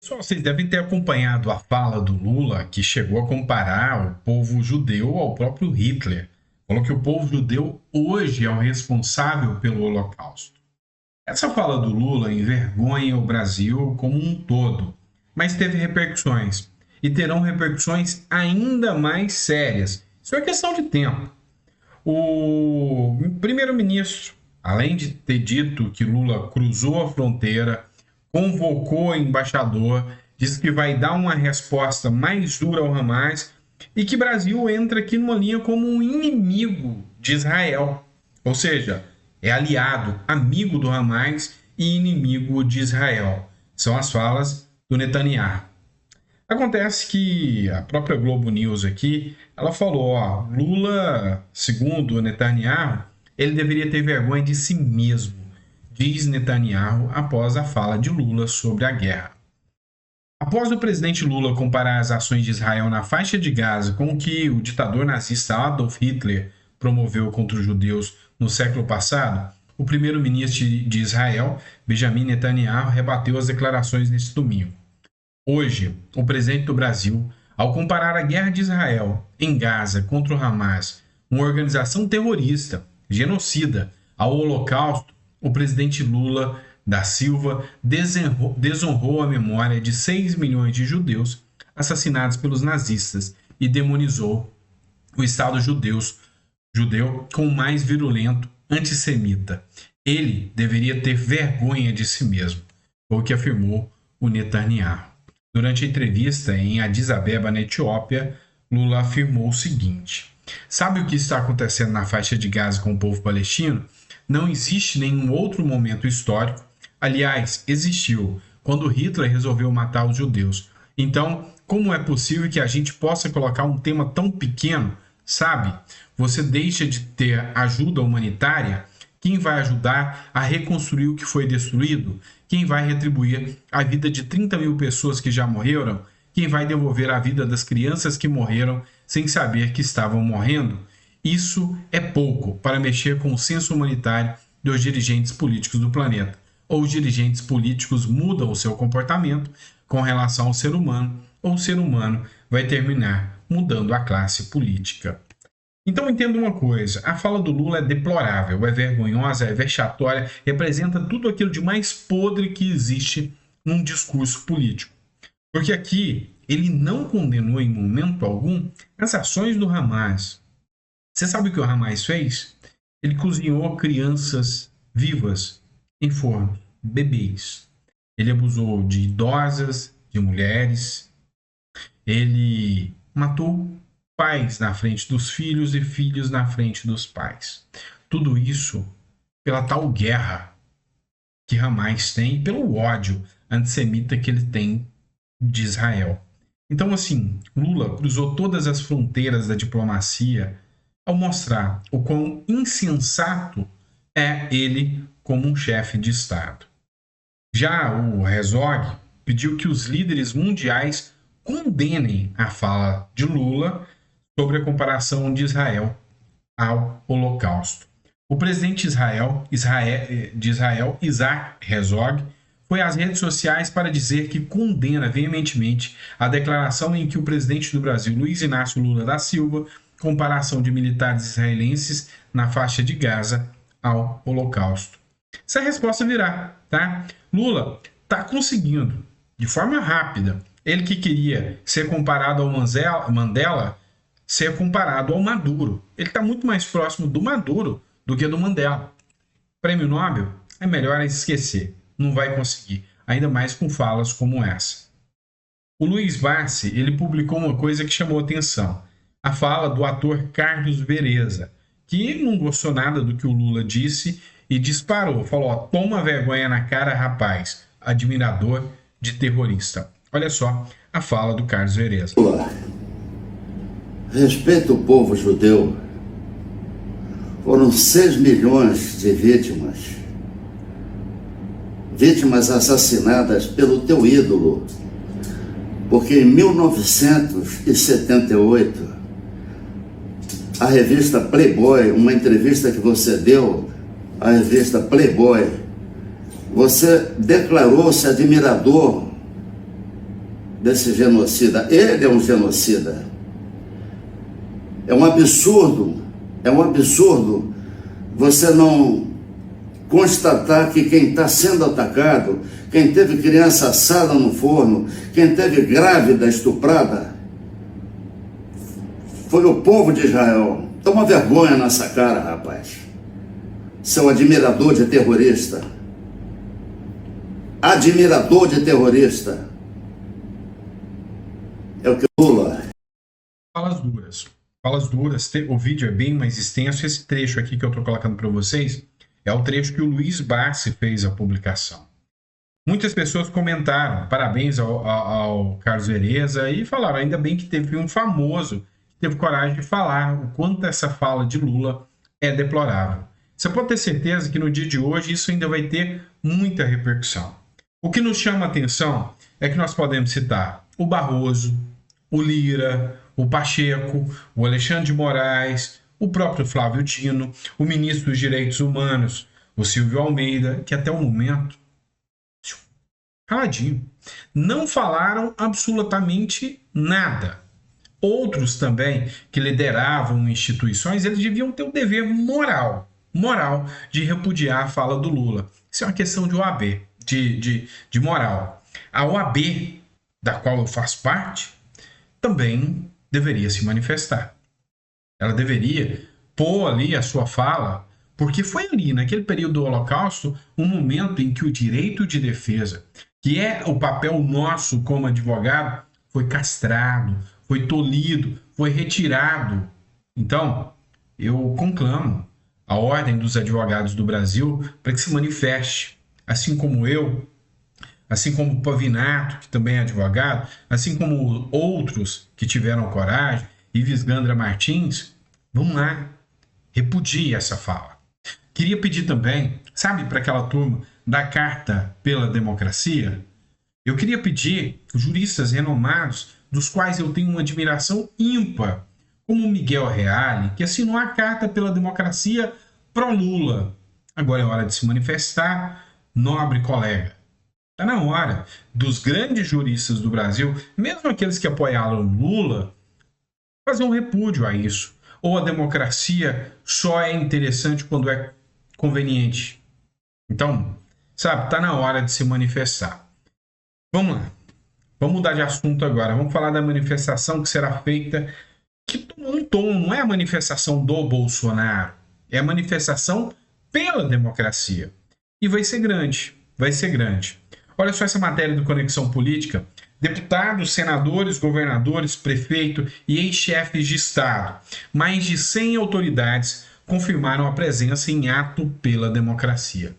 Pessoal, vocês devem ter acompanhado a fala do Lula, que chegou a comparar o povo judeu ao próprio Hitler. Falou que o povo judeu hoje é o responsável pelo Holocausto. Essa fala do Lula envergonha o Brasil como um todo, mas teve repercussões e terão repercussões ainda mais sérias. Isso é questão de tempo. O primeiro-ministro, além de ter dito que Lula cruzou a fronteira, convocou o embaixador, disse que vai dar uma resposta mais dura ao Hamas e que o Brasil entra aqui numa linha como um inimigo de Israel. Ou seja, é aliado, amigo do Hamas e inimigo de Israel. São as falas do Netanyahu. Acontece que a própria Globo News aqui, ela falou, Lula, segundo o Netanyahu, ele deveria ter vergonha de si mesmo, diz Netanyahu após a fala de Lula sobre a guerra. Após o presidente Lula comparar as ações de Israel na faixa de Gaza com o que o ditador nazista Adolf Hitler promoveu contra os judeus no século passado, o primeiro-ministro de Israel, Benjamin Netanyahu, rebateu as declarações neste domingo. Hoje, o presidente do Brasil, ao comparar a guerra de Israel em Gaza contra o Hamas, uma organização terrorista, genocida, ao Holocausto, o presidente Lula da Silva desonrou a memória de 6 milhões de judeus assassinados pelos nazistas e demonizou o Estado judeu como mais virulento antissemita. Ele deveria ter vergonha de si mesmo, foi o que afirmou o Netanyahu. Durante a entrevista em Addis Abeba, na Etiópia, Lula afirmou o seguinte: sabe o que está acontecendo na faixa de Gaza com o povo palestino? Não existe nenhum outro momento histórico. Aliás, existiu quando Hitler resolveu matar os judeus. Então, como é possível que a gente possa colocar um tema tão pequeno? Sabe? Você deixa de ter ajuda humanitária? Quem vai ajudar a reconstruir o que foi destruído? Quem vai retribuir a vida de 30 mil pessoas que já morreram? Quem vai devolver a vida das crianças que morreram sem saber que estavam morrendo? Isso é pouco para mexer com o senso humanitário dos dirigentes políticos do planeta. Ou os dirigentes políticos mudam o seu comportamento com relação ao ser humano, ou o ser humano vai terminar mudando a classe política. Então entenda uma coisa, a fala do Lula é deplorável, é vergonhosa, é vexatória, representa tudo aquilo de mais podre que existe num discurso político. Porque aqui ele não condenou em momento algum as ações do Hamas. Você sabe o que o Hamas fez? Ele cozinhou crianças vivas em forno, bebês. Ele abusou de idosas, de mulheres. Ele matou pais na frente dos filhos e filhos na frente dos pais. Tudo isso pela tal guerra que Hamas tem, pelo ódio antissemita que ele tem de Israel. Então, assim, Lula cruzou todas as fronteiras da diplomacia ao mostrar o quão insensato é ele como um chefe de Estado. Já o Herzog pediu que os líderes mundiais condenem a fala de Lula sobre a comparação de Israel ao Holocausto. O presidente de Israel, Isaac Herzog, foi às redes sociais para dizer que condena veementemente a declaração em que o presidente do Brasil, Luiz Inácio Lula da Silva, comparação de militares israelenses na faixa de Gaza ao Holocausto. Essa resposta virá, tá? Lula está conseguindo, de forma rápida, ele que queria ser comparado ao Mandela, ser comparado ao Maduro. Ele está muito mais próximo do Maduro do que do Mandela. Prêmio Nobel é melhor esquecer, não vai conseguir, ainda mais com falas como essa. O Luiz Barsi, ele publicou uma coisa que chamou atenção, a fala do ator Carlos Vereza, que não gostou nada do que o Lula disse e disparou, falou, toma vergonha na cara, rapaz, admirador de terrorista. Olha só a fala do Carlos Vereza. Respeita o povo judeu. Foram 6 milhões de vítimas assassinadas pelo teu ídolo, porque em 1978 a revista Playboy, uma entrevista que você deu à revista Playboy, você declarou-se admirador desse genocida. Ele é um genocida. É um absurdo você não constatar que quem está sendo atacado, quem teve criança assada no forno, quem teve grávida estuprada, foi o povo de Israel. Toma vergonha nessa cara, rapaz. Seu admirador de terrorista. Admirador de terrorista. É o que Lula. Falas duras. Falas duras. O vídeo é bem mais extenso. Esse trecho aqui que eu estou colocando para vocês é o trecho que o Luiz Barsi fez a publicação. Muitas pessoas comentaram, parabéns ao Carlos Vereza, e falaram, ainda bem que teve um famoso que teve coragem de falar o quanto essa fala de Lula é deplorável. Você pode ter certeza que no dia de hoje isso ainda vai ter muita repercussão. O que nos chama a atenção é que nós podemos citar o Barroso, o Lira, o Pacheco, o Alexandre de Moraes, o próprio Flávio Dino, o ministro dos Direitos Humanos, o Silvio Almeida, que até o momento, caladinho, não falaram absolutamente nada. Outros também que lideravam instituições, eles deviam ter o dever moral de repudiar a fala do Lula. Isso é uma questão de OAB, de moral. A OAB, da qual eu faço parte, também deveria se manifestar. Ela deveria pôr ali a sua fala, porque foi ali, naquele período do Holocausto, um momento em que o direito de defesa, que é o papel nosso como advogado, foi castrado, foi tolhido, foi retirado. Então, eu conclamo a Ordem dos Advogados do Brasil para que se manifeste, assim como eu, assim como o Pavinato, que também é advogado, assim como outros que tiveram coragem, Ives Gandra Martins, vamos lá, repudie essa fala. Queria pedir também, sabe, para aquela turma da Carta pela Democracia, eu queria pedir juristas renomados, dos quais eu tenho uma admiração ímpar, como Miguel Reale, que assinou a Carta pela Democracia pró-Lula. Agora é hora de se manifestar, nobre colega. Está na hora dos grandes juristas do Brasil, mesmo aqueles que apoiaram Lula, fazer um repúdio a isso. Ou a democracia só é interessante quando é conveniente. Então, sabe, está na hora de se manifestar. Vamos lá. Vamos mudar de assunto agora. Vamos falar da manifestação que será feita, que tomou um tom, não é a manifestação do Bolsonaro, é a manifestação pela democracia. E vai ser grande, vai ser grande. Olha só essa matéria do Conexão Política. Deputados, senadores, governadores, prefeito e ex-chefes de Estado, mais de 100 autoridades confirmaram a presença em ato pela democracia.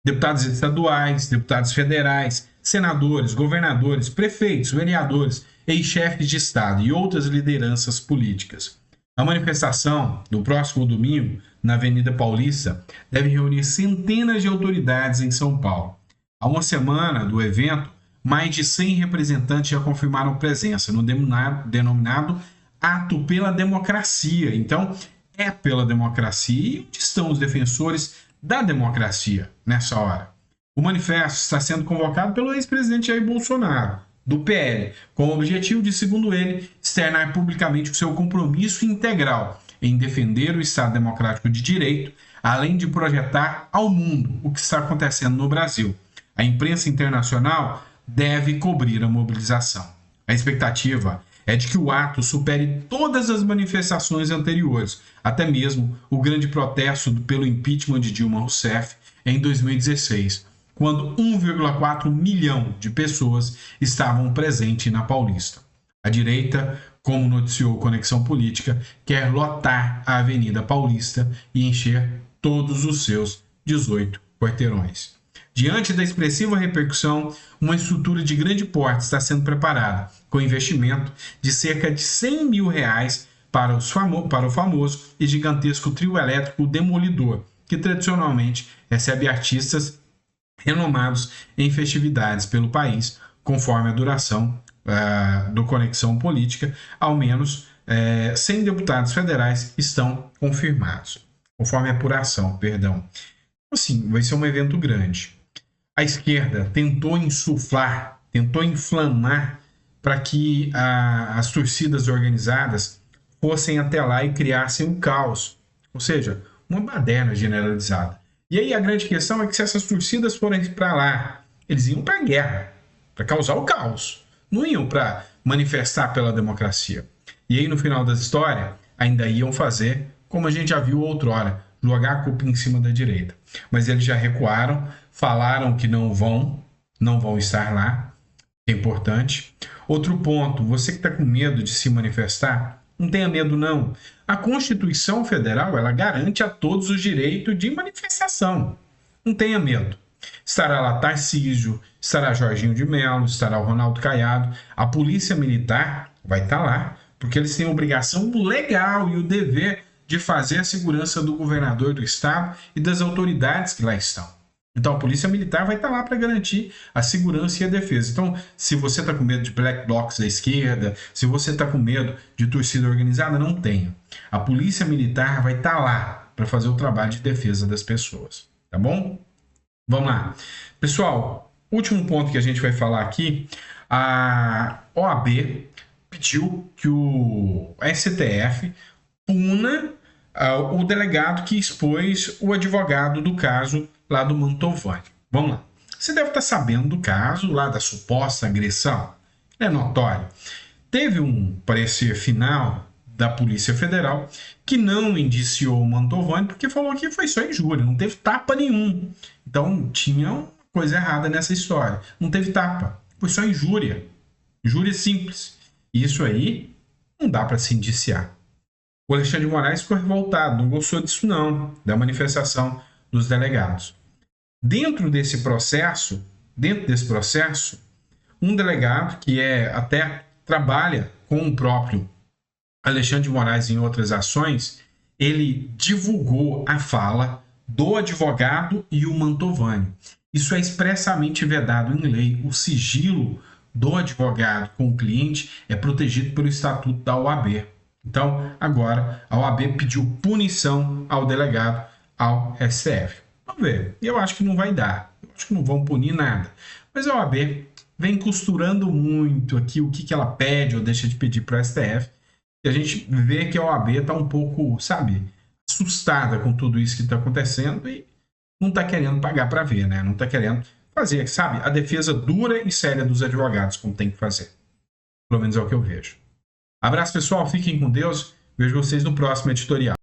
Deputados estaduais, deputados federais, senadores, governadores, prefeitos, vereadores, ex-chefes de Estado e outras lideranças políticas. A manifestação do próximo domingo, na Avenida Paulista, deve reunir centenas de autoridades em São Paulo. Há uma semana do evento, mais de 100 representantes já confirmaram presença no denominado Ato pela Democracia. Então, é pela democracia. E onde estão os defensores da democracia nessa hora? O manifesto está sendo convocado pelo ex-presidente Jair Bolsonaro, do PL, com o objetivo de, segundo ele, externar publicamente o seu compromisso integral em defender o Estado Democrático de Direito, além de projetar ao mundo o que está acontecendo no Brasil. A imprensa internacional deve cobrir a mobilização. A expectativa é de que o ato supere todas as manifestações anteriores, até mesmo o grande protesto pelo impeachment de Dilma Rousseff em 2016, quando 1,4 milhão de pessoas estavam presentes na Paulista. A direita, como noticiou Conexão Política, quer lotar a Avenida Paulista e encher todos os seus 18 quarteirões. Diante da expressiva repercussão, uma estrutura de grande porte está sendo preparada, com investimento de cerca de R$100 mil para o famoso e gigantesco trio elétrico Demolidor, que tradicionalmente recebe artistas renomados em festividades pelo país, conforme a duração do Conexão Política. Ao menos 100 deputados federais estão confirmados, conforme a apuração, Assim, vai ser um evento grande. A esquerda tentou insuflar tentou inflamar para que as torcidas organizadas fossem até lá e criassem um caos, ou seja, uma baderna generalizada. E aí a grande questão é que se essas torcidas forem para lá, eles iam para a guerra, para causar o caos, não iam para manifestar pela democracia. E aí no final da história ainda iam fazer, como a gente já viu outrora, jogar a culpa em cima da direita. Mas eles já recuaram, falaram que não vão estar lá, é importante. Outro ponto, você que está com medo de se manifestar, não tenha medo não. A Constituição Federal, ela garante a todos o direito de manifestação. Não tenha medo. Estará lá Tarcísio, estará Jorginho de Mello, estará o Ronaldo Caiado. A Polícia Militar vai estar lá, porque eles têm a obrigação legal e o dever de fazer a segurança do governador do estado e das autoridades que lá estão. Então a Polícia Militar vai estar lá para garantir a segurança e a defesa. Então, se você está com medo de black blocs da esquerda, se você está com medo de torcida organizada, não tenha. A Polícia Militar vai estar lá para fazer o trabalho de defesa das pessoas. Tá bom? Vamos lá. Pessoal, último ponto que a gente vai falar aqui, a OAB pediu que o STF puna o delegado que expôs o advogado do caso lá do Mantovani. Vamos lá. Você deve estar sabendo do caso lá da suposta agressão. É notório. Teve um parecer final da Polícia Federal que não indiciou o Mantovani porque falou que foi só injúria, não teve tapa nenhum. Então tinha uma coisa errada nessa história. Não teve tapa, foi só injúria. Injúria simples. E isso aí não dá para se indiciar. O Alexandre de Moraes ficou revoltado, não gostou disso não, da manifestação dos delegados. Dentro desse processo, um delegado que até trabalha com o próprio Alexandre de Moraes em outras ações, ele divulgou a fala do advogado e o Mantovani. Isso é expressamente vedado em lei. O sigilo do advogado com o cliente é protegido pelo Estatuto da OAB. Então, agora, a OAB pediu punição ao delegado, ao STF. Vamos ver. Eu acho que não vai dar. Eu acho que não vão punir nada. Mas a OAB vem costurando muito aqui o que ela pede ou deixa de pedir para o STF. E a gente vê que a OAB está um pouco, assustada com tudo isso que está acontecendo e não está querendo pagar para ver, né? Não está querendo fazer, a defesa dura e séria dos advogados, como tem que fazer. Pelo menos é o que eu vejo. Abraço, pessoal. Fiquem com Deus. Vejo vocês no próximo editorial.